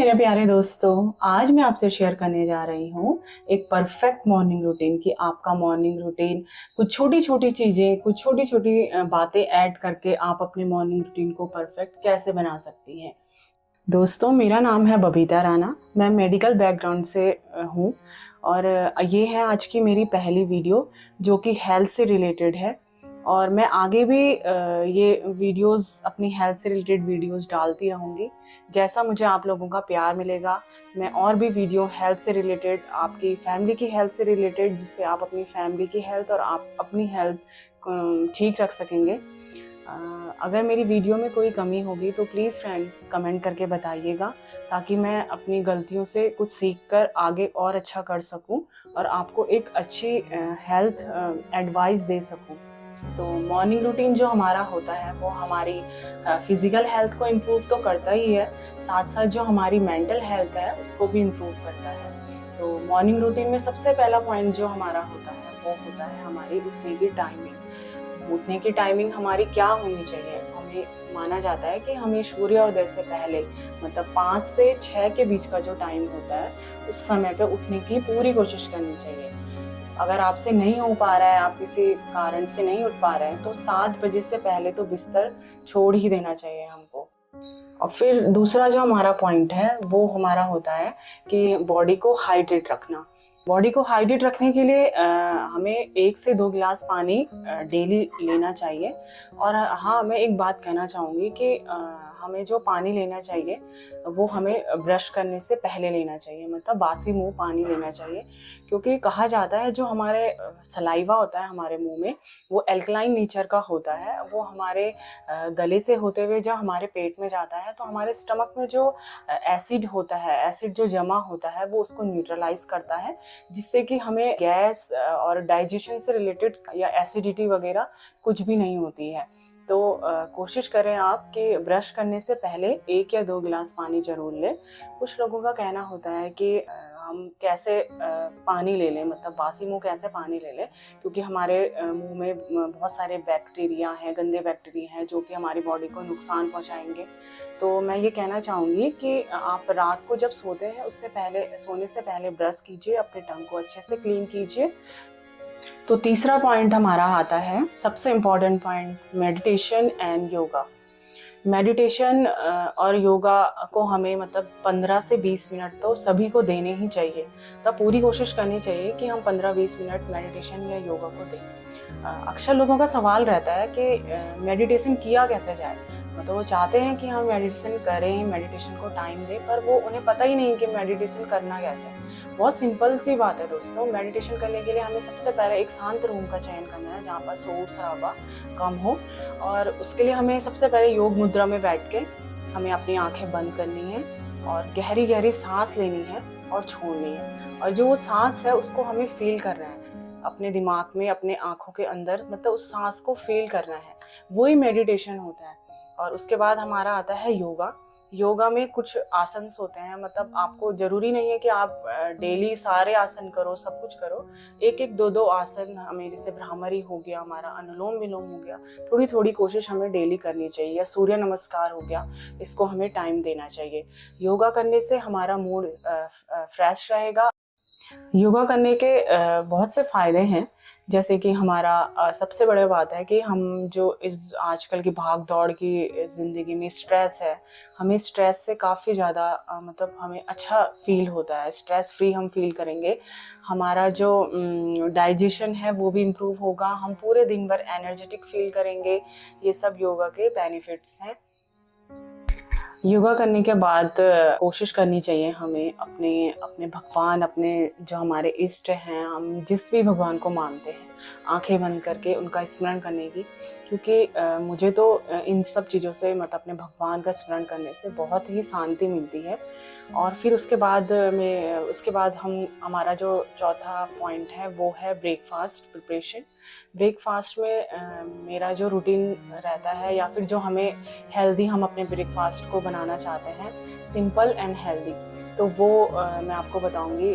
मेरे प्यारे दोस्तों, आज मैं आपसे शेयर करने जा रही हूँ एक परफेक्ट मॉर्निंग रूटीन कि आपका मॉर्निंग रूटीन कुछ छोटी छोटी चीज़ें, कुछ छोटी छोटी बातें ऐड करके आप अपने मॉर्निंग रूटीन को परफेक्ट कैसे बना सकती हैं। दोस्तों, मेरा नाम है बबीता राणा। मैं मेडिकल बैकग्राउंड से हूँ और ये है आज की मेरी पहली वीडियो जो कि हेल्थ से रिलेटेड है। और मैं आगे भी ये वीडियोस, अपनी हेल्थ से रिलेटेड वीडियोस डालती रहूँगी। जैसा मुझे आप लोगों का प्यार मिलेगा, मैं और भी वीडियो हेल्थ से रिलेटेड, आपकी फैमिली की हेल्थ से रिलेटेड, जिससे आप अपनी फैमिली की हेल्थ और आप अपनी हेल्थ ठीक रख सकेंगे। अगर मेरी वीडियो में कोई कमी होगी तो प्लीज़ फ्रेंड्स कमेंट करके बताइएगा, ताकि मैं अपनी गलतियों से कुछ सीख कर आगे और अच्छा कर सकूं और आपको एक अच्छी हेल्थ एडवाइस दे सकूं। तो मॉर्निंग रूटीन जो हमारा होता है वो हमारी फिजिकल हेल्थ को इम्प्रूव तो करता ही है, साथ साथ जो हमारी मेंटल हेल्थ है उसको भी इम्प्रूव करता है। तो मॉर्निंग रूटीन में सबसे पहला पॉइंट जो हमारा होता है वो होता है हमारी उठने की टाइमिंग। उठने की टाइमिंग हमारी क्या होनी चाहिए? हमें माना जाता है कि हमें सूर्योदय से पहले, मतलब 5 से 6 के बीच का जो टाइम होता है, उस समय पे उठने की पूरी कोशिश करनी चाहिए। अगर आपसे नहीं हो पा रहा है, आप किसी कारण से नहीं उठ पा रहे हैं, तो 7 बजे से पहले तो बिस्तर छोड़ ही देना चाहिए हमको। और फिर दूसरा जो हमारा पॉइंट है वो हमारा होता है कि बॉडी को हाइड्रेट रखना। बॉडी को हाइड्रेट रखने के लिए हमें 1 से 2 गिलास पानी डेली लेना चाहिए। और हाँ, मैं एक बात कहना चाहूँगी कि हमें जो पानी लेना चाहिए वो हमें ब्रश करने से पहले लेना चाहिए, मतलब बासी मुंह पानी लेना चाहिए। क्योंकि कहा जाता है जो हमारे सलाइवा होता है हमारे मुंह में, वो एल्कलाइन नेचर का होता है। वो हमारे गले से होते हुए जब हमारे पेट में जाता है तो हमारे स्टमक में जो एसिड होता है, एसिड जो जमा होता है, वो उसको न्यूट्रलाइज करता है, जिससे कि हमें गैस और डाइजेशन से रिलेटेड या एसिडिटी वगैरह कुछ भी नहीं होती है। तो कोशिश करें आप कि ब्रश करने से पहले 1 या 2 गिलास पानी जरूर लें। कुछ लोगों का कहना होता है कि हम कैसे पानी ले लें, मतलब बासी मुंह कैसे पानी ले लें, क्योंकि हमारे मुंह में बहुत सारे बैक्टीरिया हैं, गंदे बैक्टीरिया हैं जो कि हमारी बॉडी को नुकसान पहुंचाएंगे। तो मैं ये कहना चाहूँगी कि आप रात को जब सोते हैं उससे पहले, सोने से पहले ब्रश कीजिए, अपने टंग को अच्छे से क्लीन कीजिए। तो तीसरा पॉइंट हमारा आता है, सबसे important point, meditation and yoga. Meditation और योगा को हमें मतलब 15 से 20 मिनट तो सभी को देने ही चाहिए। तो पूरी कोशिश करनी चाहिए कि हम 15-20 मिनट मेडिटेशन या योगा को दें। अक्सर लोगों का सवाल रहता है कि मेडिटेशन किया कैसे जाए। मतलब वो चाहते हैं कि हम मेडिटेशन करें, मेडिटेशन को टाइम दें, पर वो उन्हें पता ही नहीं कि मेडिटेशन करना कैसे है। बहुत सिंपल सी बात है दोस्तों। मेडिटेशन करने के लिए हमें सबसे पहले एक शांत रूम का चयन करना है जहाँ पर शोर शराबा कम हो। और उसके लिए हमें सबसे पहले योग मुद्रा में बैठ के हमें अपनी आंखें बंद करनी है और गहरी गहरी सांस लेनी है और छोड़नी है। और जो वो सांस है उसको हमें फील करना है अपने दिमाग में, अपने आंखों के अंदर, मतलब उस सांस को फील करना है। वही मेडिटेशन होता है। और उसके बाद हमारा आता है योगा। योगा में कुछ आसन होते हैं, मतलब आपको जरूरी नहीं है कि आप डेली सारे आसन करो, सब कुछ करो। एक एक दो दो आसन हमें, जैसे भ्रामरी हो गया, हमारा अनुलोम विलोम हो गया, थोड़ी थोड़ी कोशिश हमें डेली करनी चाहिए। या सूर्य नमस्कार हो गया, इसको हमें टाइम देना चाहिए। योगा करने से हमारा मूड फ्रेश रहेगा। योगा करने के बहुत से फायदे हैं, जैसे कि हमारा सबसे बड़ी बात है कि हम जो इस आजकल की भाग दौड़ की ज़िंदगी में स्ट्रेस है, हमें स्ट्रेस से काफ़ी ज़्यादा मतलब हमें अच्छा फील होता है, स्ट्रेस फ्री हम फील करेंगे। हमारा जो डाइजेशन है वो भी इम्प्रूव होगा, हम पूरे दिन भर एनर्जेटिक फील करेंगे। ये सब योगा के बेनिफिट्स हैं। योगा करने के बाद कोशिश करनी चाहिए हमें अपने अपने भगवान, अपने जो हमारे इष्ट हैं, हम जिस भी भगवान को मानते हैं, आंखें बंद करके उनका स्मरण करने की। क्योंकि मुझे तो इन सब चीज़ों से, मतलब अपने भगवान का स्मरण करने से बहुत ही शांति मिलती है। और फिर उसके बाद हमारा जो चौथा पॉइंट है वो है ब्रेकफास्ट प्रिपरेशन। ब्रेकफास्ट में मेरा जो रूटीन रहता है, या फिर जो हमें हेल्दी, हम अपने ब्रेकफास्ट को बनाना चाहते हैं सिंपल एंड हेल्दी, तो वो मैं आपको बताऊंगी।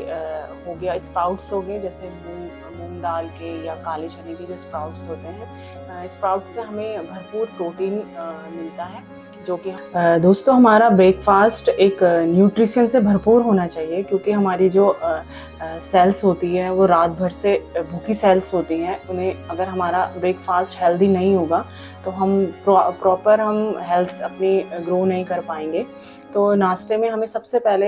हो गया स्प्राउट्स हो गए, जैसे मूंग मूंग दाल के या काले चने के जो स्प्राउट्स होते हैं, स्प्राउट से हमें भरपूर प्रोटीन मिलता है, जो कि दोस्तों हमारा ब्रेकफास्ट एक न्यूट्रिशन से भरपूर होना चाहिए, क्योंकि हमारी जो सेल्स होती है वो रात भर से भूखी सेल्स होती हैं। उन्हें अगर हमारा ब्रेकफास्ट हेल्दी नहीं होगा तो हम प्रॉपर हम हेल्थ अपनी ग्रो नहीं कर पाएंगे। तो नाश्ते में हमें सबसे पहले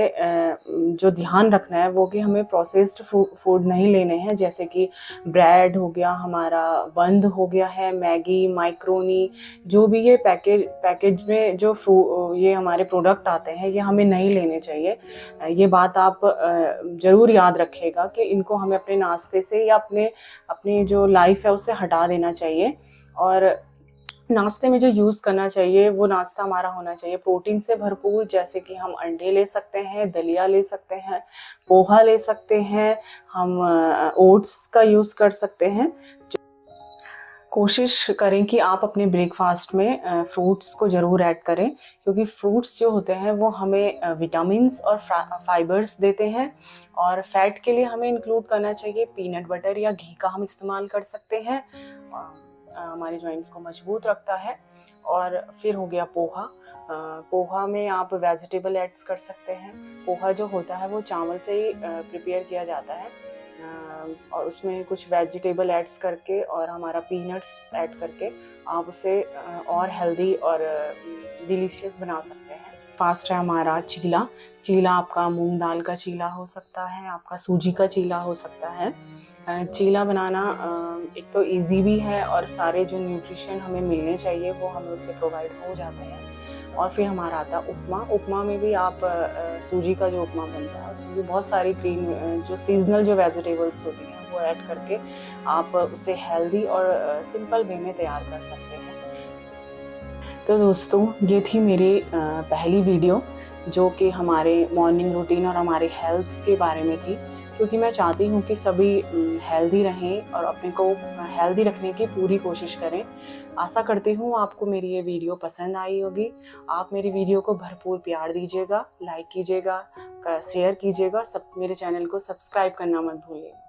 जो ध्यान रखना है वो कि हमें प्रोसेस्ड फूड नहीं लेने हैं, जैसे कि ब्रेड हो गया, हमारा बंद हो गया है, मैगी, माइक्रोनी, जो भी ये पैकेज में जो ये हमारे प्रोडक्ट आते हैं ये हमें नहीं लेने चाहिए। ये बात आप ज़रूर याद रखिएगा कि इनको हमें अपने नाश्ते से या अपनी जो लाइफ है उससे हटा देना चाहिए। और नाश्ते में जो यूज़ करना चाहिए वो नाश्ता हमारा होना चाहिए प्रोटीन से भरपूर, जैसे कि हम अंडे ले सकते हैं, दलिया ले सकते हैं, पोहा ले सकते हैं, हम ओट्स का यूज़ कर सकते हैं। कोशिश करें कि आप अपने ब्रेकफास्ट में फ्रूट्स को ज़रूर ऐड करें, क्योंकि फ्रूट्स जो होते हैं वो हमें विटामिन्स और फाइबर्स देते हैं। और फैट के लिए हमें इंक्लूड करना चाहिए पीनट बटर या घी का हम इस्तेमाल कर सकते हैं, हमारे जॉइंट्स को मजबूत रखता है। और फिर हो गया पोहा। पोहा में आप वेजिटेबल ऐड्स कर सकते हैं। पोहा जो होता है वो चावल से ही प्रिपेयर किया जाता है, और उसमें कुछ वेजिटेबल ऐड्स करके और हमारा पीनट्स ऐड करके आप उसे और हेल्दी और डिलीशियस बना सकते हैं। फास्ट है हमारा चीला। चीला आपका मूंग दाल का चीला हो सकता है, आपका सूजी का चीला हो सकता है। चीला बनाना एक तो इजी भी है और सारे जो न्यूट्रिशन हमें मिलने चाहिए वो हमें उससे प्रोवाइड हो जाते हैं। और फिर हमारा आता है उपमा। उपमा में भी आप सूजी का जो उपमा बनता है उसमें भी बहुत सारी ग्रीन जो सीजनल जो वेजिटेबल्स होती हैं वो ऐड करके आप उसे हेल्दी और सिंपल वे में तैयार कर सकते हैं। तो दोस्तों ये थी मेरी पहली वीडियो, जो कि हमारे मॉर्निंग रूटीन और हमारे हेल्थ के बारे में थी, क्योंकि मैं चाहती हूँ कि सभी हेल्दी रहें और अपने को हेल्दी रखने की पूरी कोशिश करें। आशा करती हूँ आपको मेरी ये वीडियो पसंद आई होगी। आप मेरी वीडियो को भरपूर प्यार दीजिएगा, लाइक कीजिएगा, शेयर कीजिएगा, मेरे चैनल को सब्सक्राइब करना मत भूलिएगा।